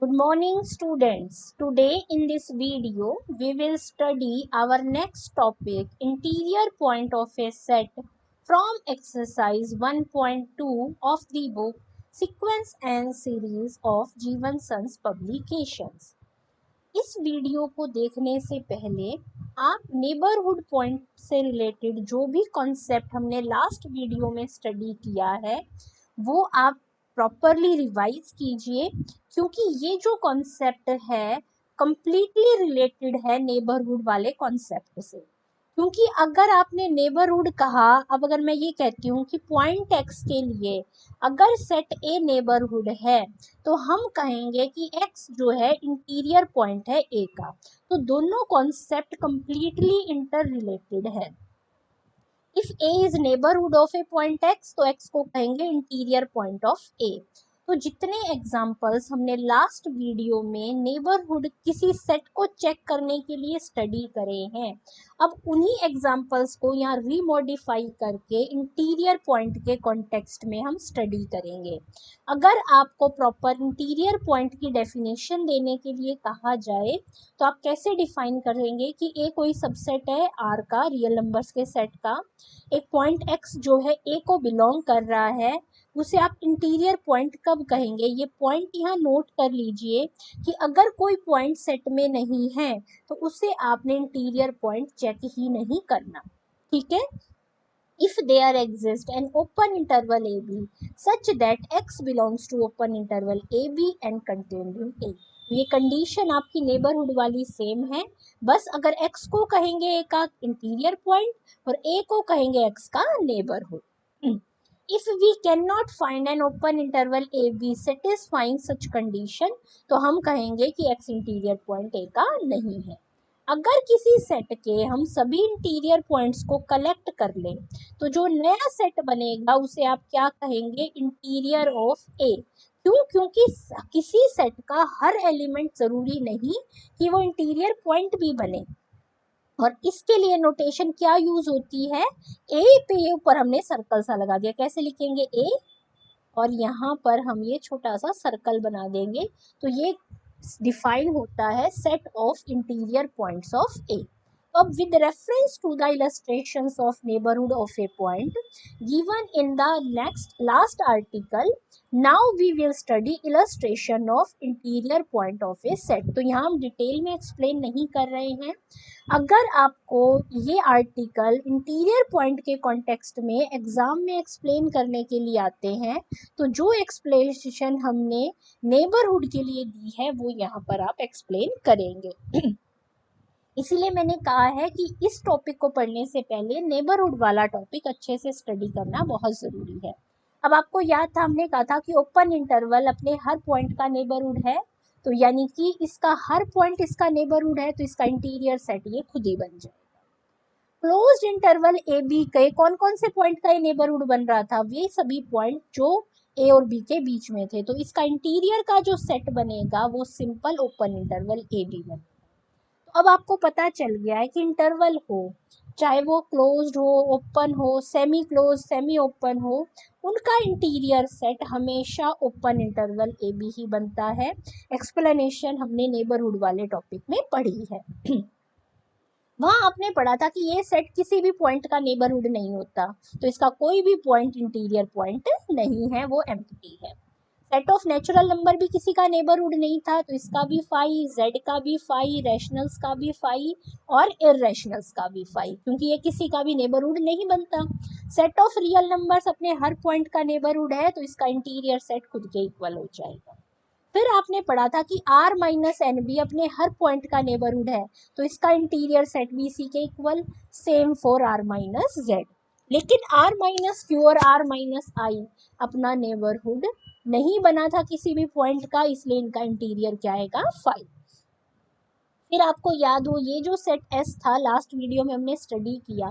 Good morning, students. Today in this video, we will study our next topic, interior point of a set from exercise 1.2 of the book Sequence and Series of Jeevan Sons Publications. इस video को देखने से पहले आप neighbourhood point से related जो भी concept हमने लास्ट वीडियो में स्टडी किया है वो आप प्रॉपरली रिवाइज कीजिए, क्योंकि ये जो कॉन्सेप्ट है कंप्लीटली रिलेटेड है नेबरहुड वाले कॉन्सेप्ट से। क्योंकि अगर आपने नेबरहुड कहा, अब अगर मैं ये कहती हूँ कि पॉइंट एक्स के लिए अगर सेट ए नेबरहुड है तो हम कहेंगे कि एक्स जो है इंटीरियर पॉइंट है ए का। तो दोनों कॉन्सेप्ट कंप्लीटली इंटर रिलेटेड है। If A is neighbourhood of A point x तो एक्स को कहेंगे इंटीरियर पॉइंट ऑफ ए। तो जितने एग्जाम्पल्स हमने लास्ट वीडियो में नेबरहुड किसी सेट को चेक करने के लिए स्टडी करे हैं, अब उन्हीं एग्जाम्पल्स को यहाँ रीमॉडिफाई करके इंटीरियर पॉइंट के कॉन्टेक्स्ट में हम स्टडी करेंगे। अगर आपको प्रॉपर इंटीरियर पॉइंट की डेफिनेशन देने के लिए कहा जाए तो आप कैसे डिफाइन करेंगे कि ए कोई सबसेट है आर का, रियल नंबर्स के सेट का। एक पॉइंट एक्स जो है ए को बिलोंग कर रहा है, उसे आप इंटीरियर पॉइंट कब कहेंगे। ये पॉइंट यहाँ नोट कर लीजिए कि अगर कोई पॉइंट सेट में नहीं है तो उसे आपने इंटीरियर पॉइंट चेक ही नहीं करना, ठीक है। If there exists an open interval AB such that x belongs to open interval AB and contained in A, ये कंडीशन आपकी नेबरहुड वाली सेम है, बस अगर x को कहेंगे A का इंटीरियर पॉइंट और A को कहेंगे x का neighbourhood. If we cannot find an open interval AB satisfying such condition, तो हम कहेंगे कि x इंटीरियर पॉइंट A का नहीं है। अगर किसी सेट के हम सभी इंटीरियर पॉइंट्स को कलेक्ट कर लें तो जो नया सेट बनेगा उसे आप क्या कहेंगे, इंटीरियर ऑफ ए। क्यों? क्योंकि किसी सेट का हर एलिमेंट जरूरी नहीं कि वो इंटीरियर पॉइंट भी बने, और इसके लिए नोटेशन क्या यूज होती है, ए पे ऊपर हमने सर्कल सा लगा दिया, कैसे लिखेंगे ए और यहाँ पर हम ये छोटा सा सर्कल बना देंगे, तो ये डिफाइन होता है set of interior points of A. अब with reference to the illustrations of neighborhood of a point given in the last article, now we will study illustration of interior point of a set। तो यहाँ हम detail में explain नहीं कर रहे हैं। अगर आपको ये आर्टिकल इंटीरियर पॉइंट के कॉन्टेक्स्ट में एग्जाम में एक्सप्लेन करने के लिए आते हैं तो जो एक्सप्लेनेशन हमने नेबरहुड के लिए दी है वो यहाँ पर आप एक्सप्लेन करेंगे। इसीलिए मैंने कहा है कि इस टॉपिक को पढ़ने से पहले नेबरहुड वाला टॉपिक अच्छे से स्टडी करना बहुत ज़रूरी है। अब आपको याद था, हमने कहा था कि ओपन इंटरवल अपने हर पॉइंट का नेबरहुड है, तो यानी कि इसका हर पॉइंट इसका नेबरहुड है, तो इसका इंटीरियर सेट ये खुद ही बन जाएगा। क्लोज्ड इंटरवल ए बी के कौन कौन से पॉइंट का ये नेबरहुड बन रहा था, वे सभी पॉइंट जो ए और बी के बीच में थे, तो इसका इंटीरियर का जो सेट बनेगा वो simple open interval A B बनेगा। अब आपको पता चल गया है कि इंटरवल हो, चाहे वो क्लोज्ड हो, ओपन हो, सेमी क्लोज, सेमी ओपन हो, उनका इंटीरियर सेट हमेशा ओपन इंटरवल ए बी ही बनता है। एक्सप्लेनेशन हमने नेबरहुड वाले टॉपिक में पढ़ी है। वहाँ आपने पढ़ा था कि ये सेट किसी भी पॉइंट का नेबरहुड नहीं होता, तो इसका कोई भी पॉइंट इंटीरियर पॉइंट नहीं है, वो एम्प्टी है। सेट ऑफ नेचुरल नंबर भी किसी का नेबरहुड नहीं था, तो इसका भी फाई, जेड का भी फाई, रैशनल्स का भी फाई और इररेशनल्स का भी फाई, क्योंकि ये किसी का भी नेबरहुड नहीं बनता। सेट ऑफ रियल नंबर्स अपने हर पॉइंट का नेबरहुड है, तो इसका इंटीरियर सेट खुद के इक्वल हो जाएगा। फिर आपने पढ़ा था कि r माइनस एन बी अपने हर पॉइंट का नेबरहुड है, तो इसका इंटीरियर सेट भी इसी के equal, same for r minus Z. लेकिन r माइनस क्यू और r माइनस आई अपना नेबरहुड नहीं बना था किसी भी पॉइंट का, इसलिए इनका इंटीरियर क्या आएगा, 5। फिर आपको याद हो ये जो सेट S था, लास्ट वीडियो में हमने स्टडी किया,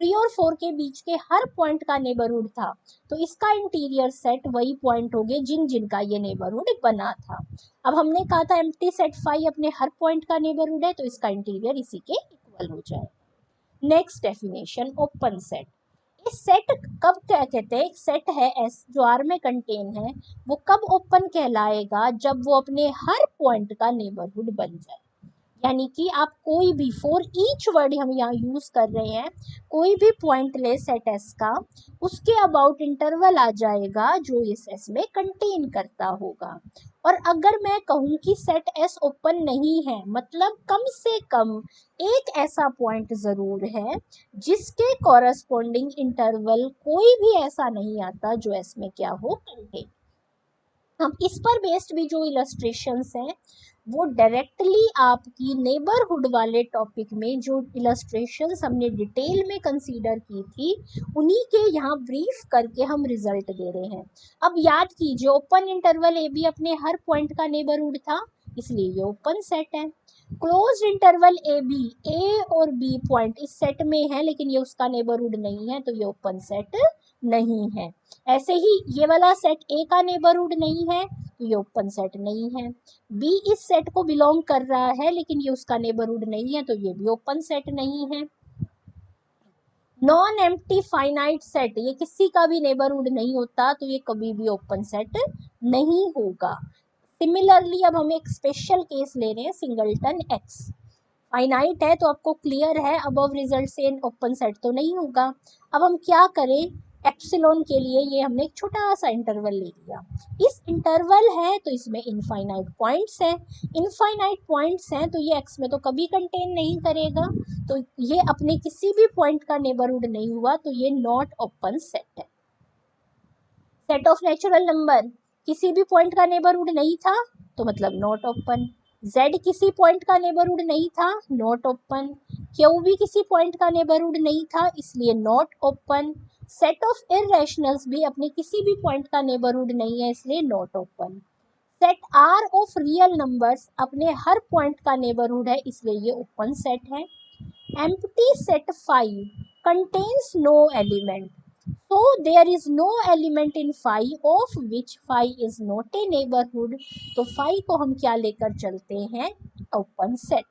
3 और 4 के बीच के हर पॉइंट का नेबरहुड था, तो इसका इंटीरियर सेट वही पॉइंट हो गए जिनका ये नेबरहुड बना था। अब हमने कहा था एम्प्टी सेट 5 अपने हर पॉइंट का नेबरहुड है, तो इसका इंटीरियर इसी के इक्वल हो जाए। Next definition, open set. Set कब क्या कहते हैं, एक सेट है एस जो आर में कंटेन है, वो कब ओपन कहलाएगा, जब वो अपने हर पॉइंट का नेबरहुड बन जाए। यानी कि आप कोई भी, फॉर ईच वर्ड हम यहाँ यूज कर रहे हैं, कोई भी पॉइंट ले सेट एस का, उसके अबाउट इंटरवल आ जाएगा जो इस एस में कंटेन करता होगा। और अगर मैं कहूँ कि सेट एस ओपन नहीं है, मतलब कम से कम एक ऐसा पॉइंट जरूर है जिसके कॉरस्पॉन्डिंग इंटरवल कोई भी ऐसा नहीं आता जो एस में क्या हो, कंटेन। हम इस पर बेस्ड भी जो इलस्ट्रेशंस हैं वो डायरेक्टली आपकी नेबरहुड वाले टॉपिक में जो इलस्ट्रेशंस हमने डिटेल में कंसीडर की थी, उन्हीं के यहाँ ब्रीफ करके हम रिजल्ट दे रहे हैं। अब याद कीजिए, ओपन इंटरवल ए बी अपने हर पॉइंट का नेबरहुड था, इसलिए ये ओपन सेट है। क्लोज इंटरवल ए बी, ए और बी पॉइंट इस सेट में है लेकिन ये उसका नेबरहुड नहीं है, तो ये ओपन सेट नहीं है। ऐसे ही ये वाला सेट ए का नेबरहुड नहीं है, तो ये ओपन सेट नहीं है। बी इस सेट को बिलोंग कर रहा है लेकिन ये उसका नेबरहुड नहीं है, तो ये भी ओपन सेट नहीं है। नॉन एम्प्टी फाइनाइट सेट, ये किसी का भी नेबरहुड नहीं होता, तो ये कभी भी ओपन सेट नहीं होगा। सिमिलरली अब हम एक स्पेशल केस ले रहे हैं, सिंगलटन एक्स फाइनाइट है, तो आपको क्लियर है अबव रिजल्ट से ओपन सेट तो नहीं होगा। अब हम क्या करें, एप्सिलॉन के लिए ये हमने एक छोटा सा इंटरवल ले लिया, इस इंटरवल है तो इसमें इनफाइनाइट पॉइंट्स हैं, इनफाइनाइट पॉइंट्स हैं तो ये एक्स में तो कभी कंटेन नहीं करेगा, तो ये अपने किसी भी पॉइंट का नेबरहुड नहीं हुआ, तो ये नॉट ओपन सेट है। सेट ऑफ नेचुरल नंबर किसी भी पॉइंट का नेबरहुड नहीं था, तो मतलब नॉट ओपन। z किसी पॉइंट का नेबरहुड नहीं था, नॉट ओपन। q भी किसी पॉइंट का नेबरहुड नहीं था, इसलिए not open. Set of irrationals भी अपने किसी भी पॉइंट का नेबरहुड नहीं है, इसलिए not open. Set R of real numbers अपने हर पॉइंट का नेबरहुड है, इसलिए ये ओपन सेट है। Empty set phi contains no element, so there is no element in phi of which phi is not a neighborhood, तो phi को हम क्या लेकर चलते हैं, ओपन सेट।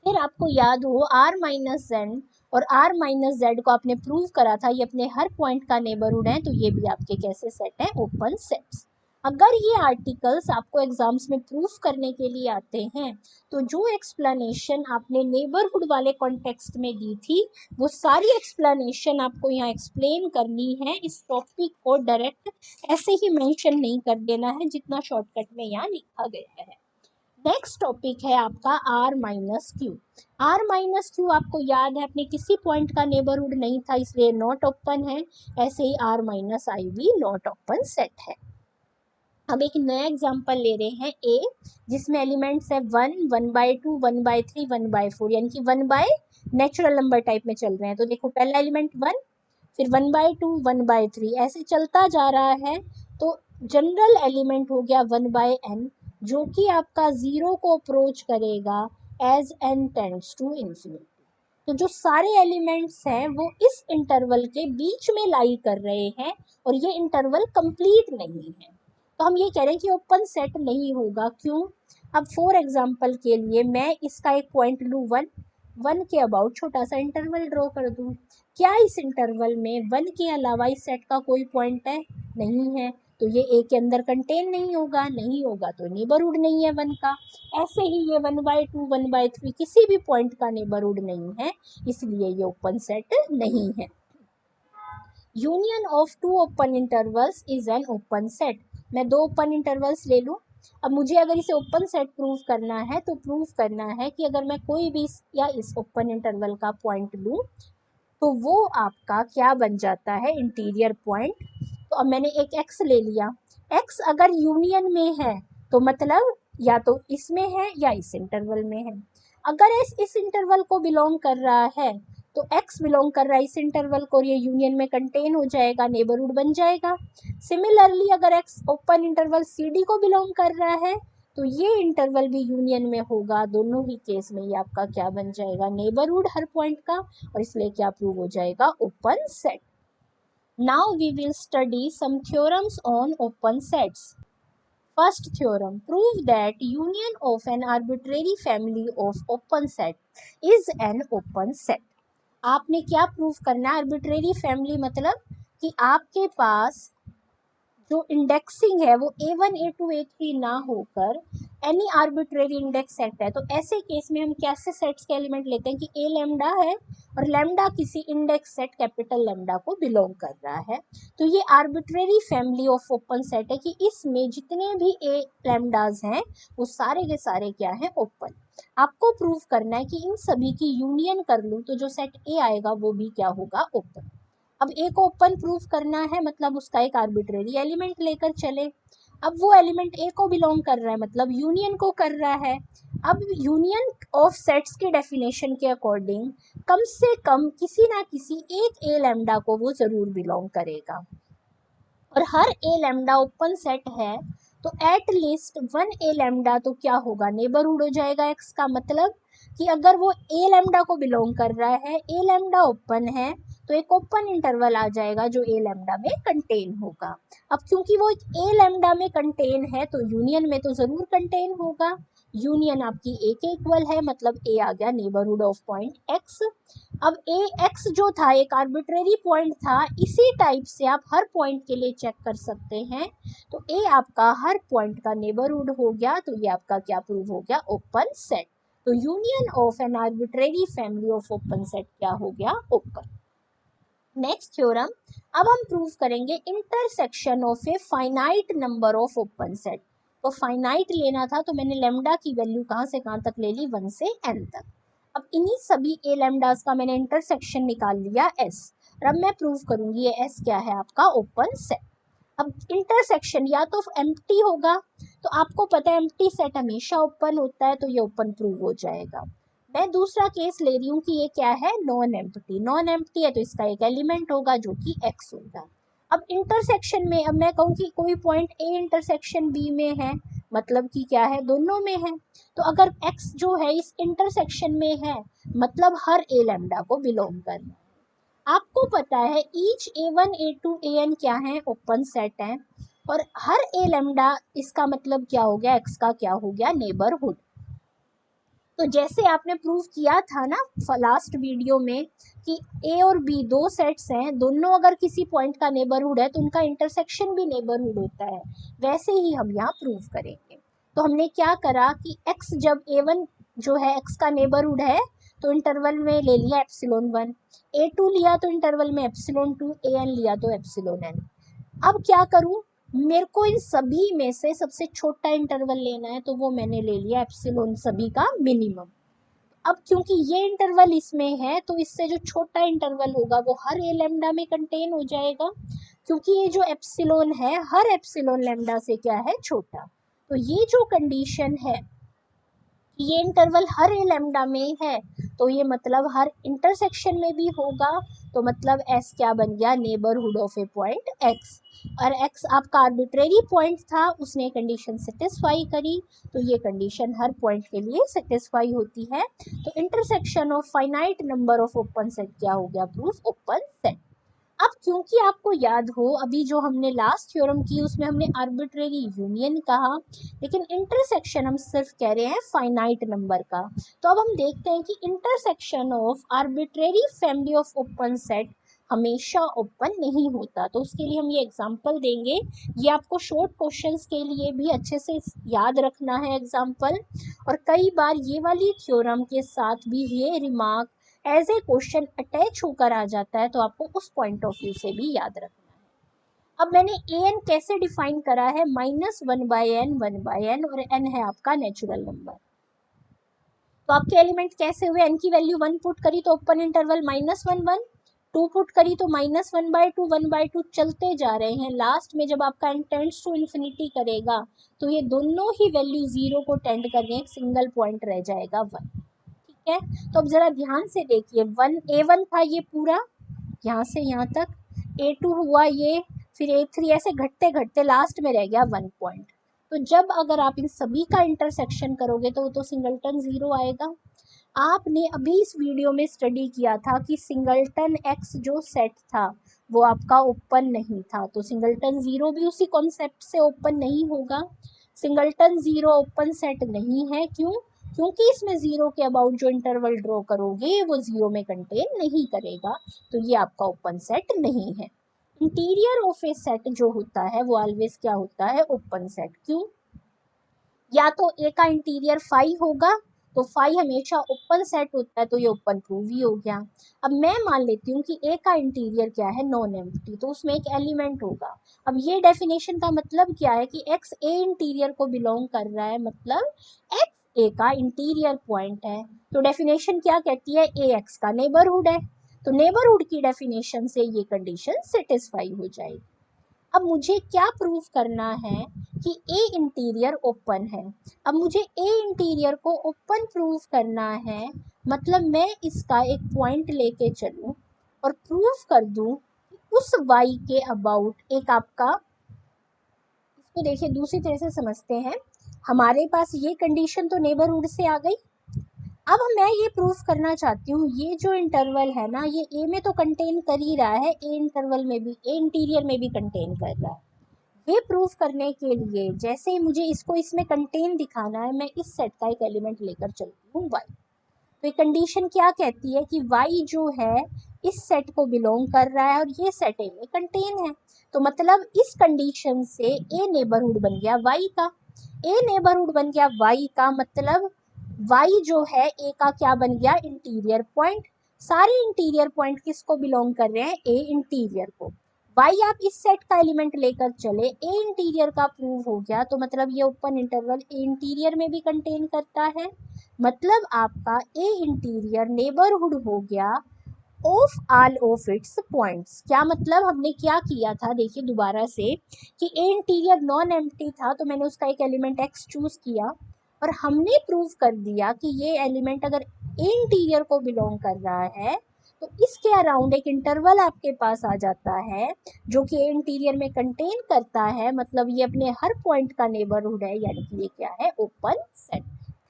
फिर आपको याद हो r माइनस जेड और r माइनस जेड को आपने प्रूव करा था, ये अपने हर पॉइंट का नेबरहुड है, तो ये भी आपके कैसे सेट है, ओपन सेट्स। अगर ये आर्टिकल्स आपको एग्जाम्स में प्रूफ करने के लिए आते हैं, तो जो एक्सप्लेनेशन आपने नेबरहुड वाले कॉन्टेक्स्ट में दी थी, वो सारी एक्सप्लेनेशन आपको यहाँ एक्सप्लेन करनी है। इस टॉपिक को डायरेक्ट ऐसे ही मेंशन नहीं कर देना है जितना शॉर्टकट में यहाँ लिखा गया है। नेक्स्ट टॉपिक है आपका R minus Q. R minus Q आपको याद है अपने किसी पॉइंट का नेबरहुड नहीं था, इसलिए नॉट ओपन है। ऐसे ही आर माइनस आई भी नॉट ओपन सेट है। अब एक नया एग्जांपल ले रहे हैं ए, जिसमें एलिमेंट्स है 1, 1/2, 1/3, 1/4, यानी कि 1 बाय नेचुरल नंबर टाइप में चल रहे हैं। तो देखो पहला एलिमेंट 1, फिर 1/2, 1/3, ऐसे चलता जा रहा है। तो जनरल एलिमेंट हो गया 1/n, जो कि आपका 0 को अप्रोच करेगा as n tends to infinity. तो जो सारे एलिमेंट्स हैं वो इस इंटरवल के बीच में लाई कर रहे हैं, और ये इंटरवल कंप्लीट नहीं है, तो हम ये कह रहे हैं कि ओपन सेट नहीं होगा। क्यों? अब फॉर एग्जांपल के लिए मैं इसका एक पॉइंट लूँ 1, 1 के अबाउट छोटा सा इंटरवल ड्रॉ कर दूँ। क्या इस इंटरवल में 1 के अलावा इस सेट का कोई पॉइंट है? नहीं है, तो ये ए के अंदर कंटेन नहीं होगा, नहीं होगा तो नेबरहुड नहीं है 1 का। ऐसे ही ये 1/2, 1/3 किसी भी पॉइंट का नेबरहुड नहीं है, इसलिए ये ओपन सेट नहीं है। Union of two open intervals is an open set. मैं 2 ओपन इंटरवल्स ले लूँ। अब मुझे अगर इसे ओपन सेट प्रूव करना है, तो प्रूव करना है कि अगर मैं कोई भी या इस ओपन इंटरवल का पॉइंट लूँ, तो वो आपका क्या बन जाता है, इंटीरियर पॉइंट। तो अब मैंने एक एक्स ले लिया, एक्स अगर यूनियन में है तो मतलब या तो इसमें है या इस इंटरवल में है। अगर इस इंटरवल को बिलोंग कर रहा है, तो x बिलोंग कर रहा है इस इंटरवल को, ये यूनियन में कंटेन हो जाएगा, नेबरहुड बन जाएगा। सिमिलरली अगर x ओपन इंटरवल CD को बिलोंग कर रहा है, तो ये इंटरवल भी यूनियन में होगा। दोनों ही केस में ये आपका क्या बन जाएगा, नेबरहुड हर पॉइंट का, और इसलिए क्या प्रूव हो जाएगा, open set. Now we will study some theorems on open sets. First theorem, prove that union of an arbitrary family of open set is an open set. आपने क्या प्रूव करना है? आर्बिट्रेरी फैमिली मतलब कि आपके पास जो इंडेक्सिंग है वो A1 A2 A3 ना होकर एनी आर्बिट्रेरी इंडेक्स सेट है। तो ऐसे केस में हम कैसे सेट्स के एलिमेंट लेते हैं कि ए लैम्डा है और लैम्डा किसी इंडेक्स सेट कैपिटल लैम्डा को बिलोंग कर रहा है। तो ये arbitrary family of open set है कि इसमें जितने भी ए लैम्डाज हैं वो सारे के सारे क्या हैं? ओपन। आपको प्रूव करना है कि इन सभी की यूनियन कर लूँ तो जो सेट ए आएगा वो भी क्या होगा? ओपन। अब ए को ओपन प्रूफ करना है मतलब उसका एक आर्बिट्रेरी एलिमेंट लेकर चले। अब वो एलिमेंट ए को बिलोंग कर रहा है मतलब यूनियन को कर रहा है। अब यूनियन ऑफ सेट्स के डेफिनेशन के अकॉर्डिंग कम से कम किसी ना किसी एक ए लैम्डा को वो जरूर बिलोंग करेगा और हर ए लैम्डा ओपन सेट है तो at least one A lambda तो क्या होगा? नेबरहुड हो जाएगा एक्स का। मतलब कि अगर वो ए लैम्डा को बिलोंग कर रहा है, ए लैम्डा ओपन है, तो एक ओपन इंटरवल आ जाएगा जो ए लैम्डा में कंटेन होगा। अब क्योंकि वो ए लैम्डा में कंटेन है तो यूनियन में तो जरूर कंटेन होगा। यूनियन आपकी ए के इक्वल है मतलब ए आ गया नेबरहुड ऑफ पॉइंट एक्स। अब ए एक्स जो था एक आर्बिट्रेरी पॉइंट था, इसी टाइप से आप हर पॉइंट के लिए चेक कर सकते हैं। तो ए आपका हर पॉइंट का नेबरहुड हो गया तो ये आपका क्या प्रूव हो गया? Open set. तो union of an arbitrary family of open set क्या हो गया? ओपन। नेक्स्ट थ्योरम, अब हम प्रूव करेंगे intersection of a finite number of open set. तो फाइनाइट लेना था तो मैंने लेमडा की वैल्यू कहाँ से कहाँ तक ले ली? 1 से n तक। अब इन्हीं सभी ए लैम्डास का मैंने इंटरसेक्शन निकाल लिया s और अब मैं प्रूव करूंगी ये s क्या है? आपका ओपन सेट। अब इंटरसेक्शन या तो एम्प्टी होगा तो आपको पता है एम्प्टी सेट हमेशा ओपन होता है तो ये ओपन प्रूव हो जाएगा। मैं दूसरा केस ले रही हूँ कि ये क्या है? Non empty. नॉन एम्प्टी है तो इसका एक एलिमेंट होगा जो कि x होगा। अब इंटरसेक्शन में अब मैं कहूँ कि कोई पॉइंट ए इंटरसेक्शन बी में है मतलब कि क्या है? दोनों में है। तो अगर x जो है इस इंटरसेक्शन में है मतलब हर ए लैम्डा को बिलोंग करना है। आपको पता है ईच A1 A2 AN क्या है? ओपन सेट है और हर ए लैम्डा इसका मतलब क्या हो गया? x का क्या हो गया? नेबरहुड। तो जैसे आपने प्रूव किया था ना लास्ट वीडियो में कि ए और बी दो सेट्स हैं, दोनों अगर किसी पॉइंट का नेबरहुड है तो उनका इंटरसेक्शन भी नेबरहुड होता है, वैसे ही हम यहाँ प्रूव करेंगे। तो हमने क्या करा कि x जब a1 जो है x का नेबरहुड है तो इंटरवल में ले लिया एप्सिलॉन 1, a2 लिया तो इंटरवल में एप्सिलॉन 2, an लिया तो एप्सिलॉन n। अब क्या करूं? मेरे को इन सभी में से सबसे छोटा इंटरवल लेना है तो वो मैंने ले लिया एप्सिलॉन सभी का मिनिमम। अब क्योंकि ये इंटरवल इसमें है तो इससे जो छोटा इंटरवल होगा वो हर ए लैम्डा में कंटेन हो जाएगा क्योंकि ये जो एप्सिलॉन है हर एप्सिलॉन लैम्डा से क्या है? छोटा। तो ये जो कंडीशन है ये इंटरवल हर ए लैम्डा में है तो ये मतलब हर इंटरसेक्शन में भी होगा। तो मतलब एस क्या बन गया? Neighbourhood of A point x. और एक्स आपका आर्बिट्रेरी पॉइंट था, उसने कंडीशन सेटिस्फाई करी तो ये कंडीशन हर पॉइंट के लिए सेटिस्फाई होती है। तो intersection of finite number of open set क्या हो गया? Proof open set. अब क्योंकि आपको याद हो अभी जो हमने लास्ट थ्योरम की उसमें हमने आर्बिट्रेरी यूनियन कहा, लेकिन इंटरसेक्शन हम सिर्फ कह रहे हैं फाइनाइट नंबर का। तो अब हम देखते हैं कि intersection of arbitrary family of open set हमेशा ओपन नहीं होता। तो उसके लिए हम ये एग्जांपल देंगे। ये आपको शॉर्ट क्वेश्चंस के लिए भी अच्छे से याद रखना है एग्जांपल, और कई बार ये वाली थ्योरम के साथ भी ये remark as a question attach होकर आ जाता है तो आपको उस पॉइंट ऑफ व्यू से भी याद रखना है। अब मैंने ए एन कैसे डिफाइन करा है? -1/n 1/n और n है आपका नेचुरल नंबर। तो आपके एलिमेंट कैसे हुए? n की वैल्यू 1 पुट करी तो ओपन इंटरवल -1 1, 2 पुट करी तो -1/2 1/2 चलते जा रहे हैं। लास्ट में जब आपका n टेंड्स टू इन्फिनिटी करेगा तो ये दोनों ही वैल्यू 0 को टेंड करने एक सिंगल पॉइंट रह जाएगा 1। ठीक है, तो अब जरा ध्यान से देखिए, A1 था ये पूरा यहाँ से यहाँ तक, A2 हुआ ये, फिर A3, ऐसे घटते घटते लास्ट में रह गया 1 पॉइंट। तो जब अगर आप इन सभी का इंटरसेक्शन करोगे तो वो तो सिंगलटन 0 आएगा। आपने अभी इस वीडियो में स्टडी किया था कि सिंगलटन x जो सेट था वो आपका ओपन नहीं था, तो सिंगलटन 0 भी उसी कॉन्सेप्ट से ओपन नहीं होगा। सिंगलटन 0 ओपन सेट नहीं है, क्यों? क्योंकि इसमें जीरो के अबाउट जो इंटरवल ड्रॉ करोगे वो जीरो में कंटेन नहीं करेगा, तो ये आपका ओपन सेट नहीं है। इंटीरियर ऑफ ए सेट जो होता है वो ऑलवेज क्या होता है, ओपन सेट। क्यों? या तो ए का इंटीरियर फाई होगा, तो फाई हमेशा ओपन सेट होता है, तो ये ओपन प्रूव ही हो गया। अब मैं मान लेती हूँ कि ए का इंटीरियर क्या है, नॉन एम्प्टी, तो उसमें एक एलिमेंट होगा। अब ये डेफिनेशन का मतलब क्या है कि एक्स ए इंटीरियर को बिलोंग कर रहा है, मतलब एक्स ए का इंटीरियर पॉइंट है। तो डेफिनेशन क्या कहती है, ए एक्स का नेबरहुड है, तो नेबरहुड की डेफिनेशन से ये कंडीशन सेटिस्फाई हो जाएगी। अब मुझे क्या प्रूफ करना है कि ए इंटीरियर ओपन है। अब मुझे ए इंटीरियर को ओपन प्रूफ करना है, मतलब मैं इसका एक पॉइंट लेके चलूं और प्रूफ कर दूं उस वाई के अबाउट एक आपका, इसको देखिए दूसरी तरह से समझते हैं। हमारे पास ये कंडीशन तो नेबरहुड से आ गई। अब मैं ये प्रूफ करना चाहती हूँ ये जो इंटरवल है ना, ये ए में तो कंटेन कर ही रहा है, ए इंटरवल में भी, ए इंटीरियर में भी कंटेन कर रहा है। ये प्रूफ करने के लिए जैसे ही मुझे इसको इसमें कंटेन दिखाना है, मैं इस सेट का एक एलिमेंट लेकर चलती हूँ वाई। तो ये कंडीशन क्या कहती है कि वाई जो है इस सेट को बिलोंग कर रहा है और ये सेट ए में कंटेन है। तो मतलब इस कंडीशन से ए नेबरहुड बन गया वाई का, ए नेबरहुड बन गया वाई का, मतलब वाई जो है ए का क्या बन गया, इंटीरियर पॉइंट। सारे इंटीरियर पॉइंट किसको बिलोंग कर रहे हैं, ए इंटीरियर को। वाई आप इस सेट का एलिमेंट लेकर चले, ए इंटीरियर का प्रूव हो गया, तो मतलब ये ओपन इंटरवल ए इंटीरियर में भी कंटेन करता है, मतलब आपका ए इंटीरियर नेबरहुड हो गया of all of its points. क्या मतलब हमने क्या किया था, देखिए दोबारा से, कि ए इंटीरियर नॉन एम्प्टी था, तो मैंने उसका एक एलिमेंट एक्स चूज किया और हमने प्रूव कर दिया कि ये एलिमेंट अगर ए इंटीरियर को बिलोंग कर रहा है तो इसके अराउंड एक इंटरवल आपके पास आ जाता है जो कि ए इंटीरियर में कंटेन करता है, मतलब ये अपने हर पॉइंट का नेबरहुड है, यानी कि ये क्या है, ओपन सेट।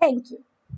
Thank you.